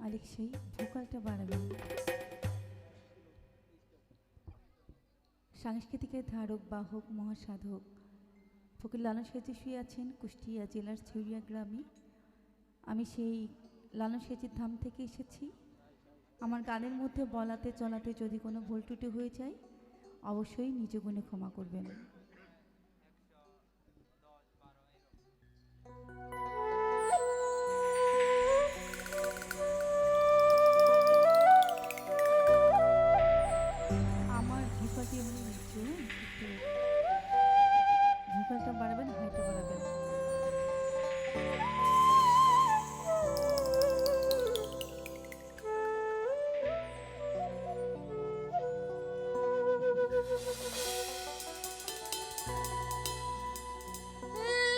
আলেক্সেই ভোকালটা বাড়াবেন। সাংস্কৃতিকের ধারক বাহক মহাসাধক ফকির লালন সেতী শুয়ে আছেন কুষ্টিয়া জেলার ছড়িয়া গ্রামে। আমি সেই লালন সেতীর ধাম থেকে এসেছি। আমার গানের মধ্যে বলাতে চলাতে যদি কোনো ভুল ত্রুটি হয়ে যায় অবশ্যই নিজ গুণে ক্ষমা করবেন। আমার ভোকালটি এমনি নিচু, একটু ভোকালটা বাড়াবেন, হাইটা বাড়াবেন।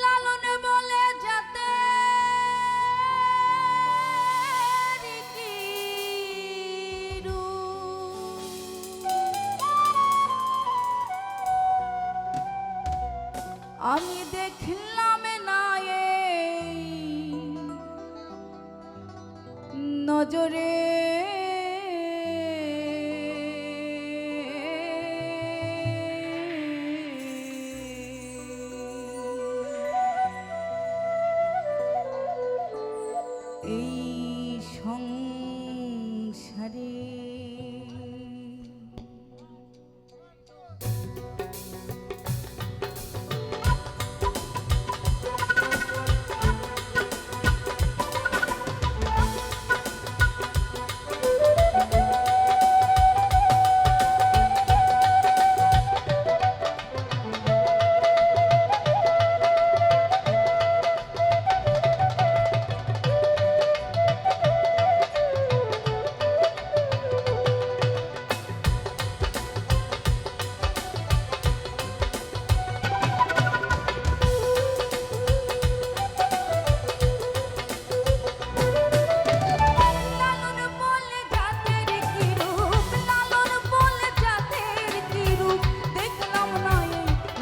লালন বলে যাতে আমি দেখলাম না নজরে এই সংসারে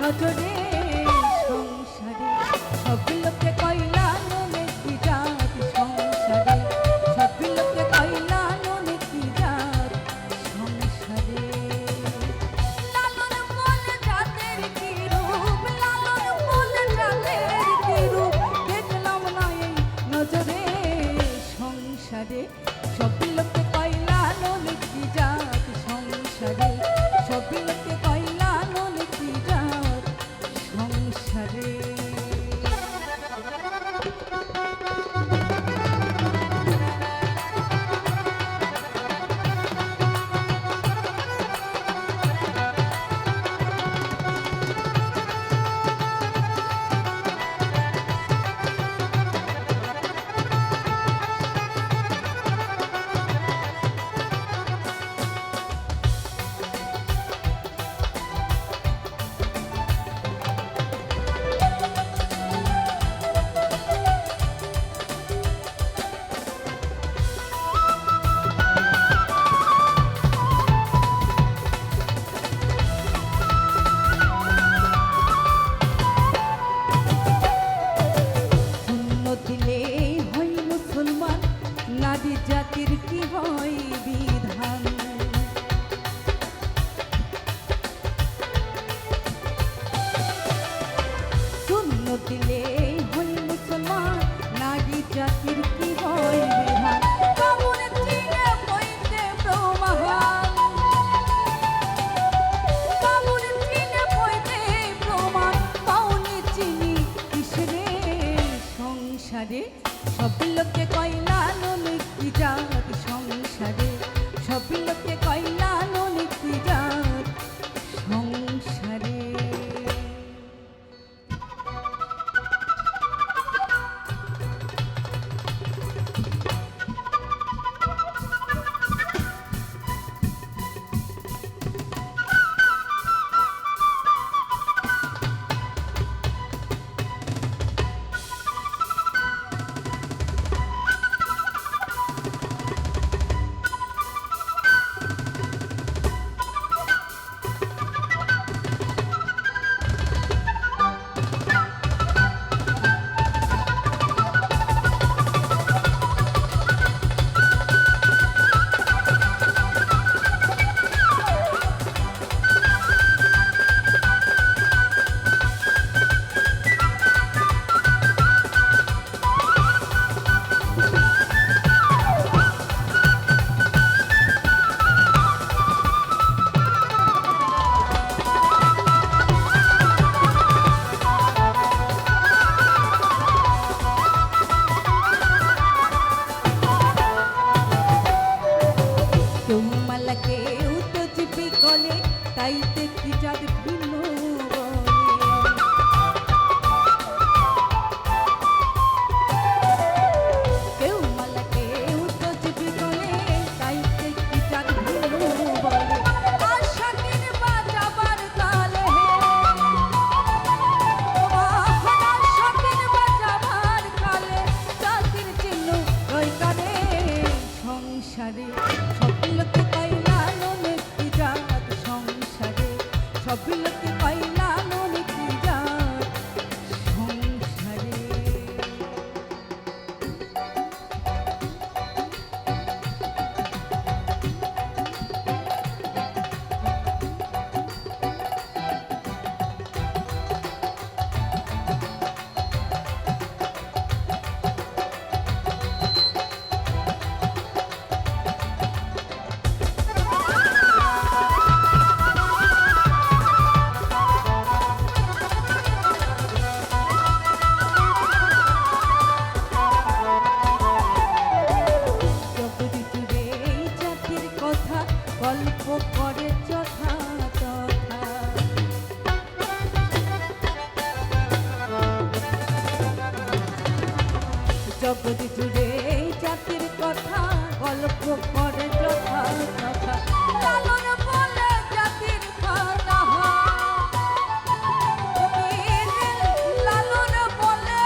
নজরে সংসারে সব লোকে কইলা ননেকি জাত সংসারে সব লোকে কইলা ননেকি জাত সংসারে লালন বলে জাতের কি রূপ লালন বলে জাতের কি রূপ দেখলাম না এই নজরে সংসারে সব লোকে কইলা ননেকি জাত সংসারে সব লোকে কইলা ননেকি জাত সংসারে নারী জাতির কি হয় বিধান শূন্য দিলে হই মুসলমান নারী জাতির কি হয় বিধান কামন চিনে পইতে প্রমাণ কামন চিনে পইতে প্রমাণ পাউনি চিনি কিসরে সংসারে সব লোকে কইলা ননিকি জাত সংসারে সব লোকে কইলা ননিকি জাত সংসারে জগৎ জুড়ে জাতির কথা গল্প করে যথা কথা লালন বলে জাতির কথা লালন বলে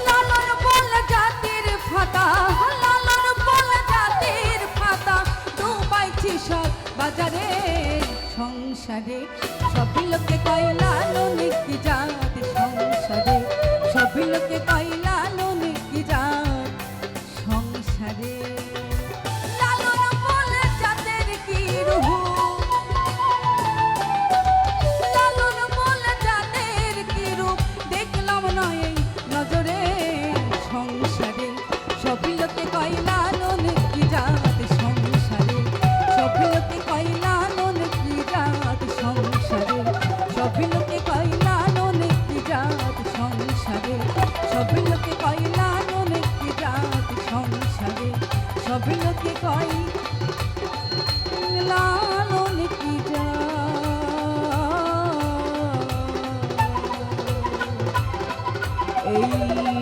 লালন বলে জাতির ফাতা লালন বলে জাতির ফাতা ডুবাইছি সব বাজারে সংসারে সবই লোকে কয় লালন কি জাত সংসারে সবই লোকে কয় লালন কি জাত সংসারে লালন বলে জাতের কি রূপ লালন বলে জাতের কি রূপ দেখলাম না এই নজরে সংসারে সবই লোকে কয় লালন কি জাত সংসারে সবই লোকে কয় লালন কি জাত সংসারে সবই লোকে কয় লালন কি জাত সংসারে সবই লোকে কয় লালন কি জাত সংসারে সবই লোকে কয় লালন কি জাত এই